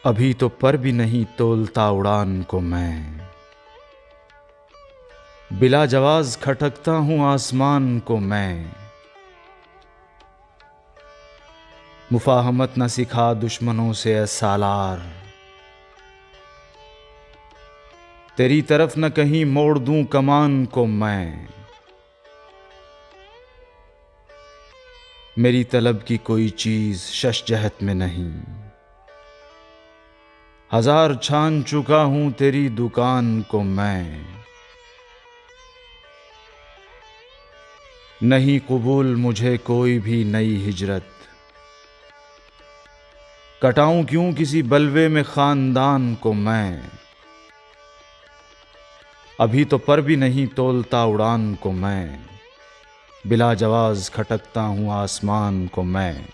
अभी तो पर भी नहीं तोलता उड़ान को मैं, बिला जवाज खटकता हूँ आसमान को मैं। मुफाहमत न सिखा दुश्मनों से ए सालार, तेरी तरफ न कहीं मोड़ दूं कमान को मैं। मेरी तलब की कोई चीज शशजहत में नहीं, हजार छान चुका हूं तेरी दुकान को मैं। नहीं कबूल मुझे कोई भी नई हिजरत, कटाऊं क्यों किसी बलवे में खानदान को मैं। अभी तो पर भी नहीं तोलता उड़ान को मैं, बिला जवाज खटकता हूँ आसमान को मैं।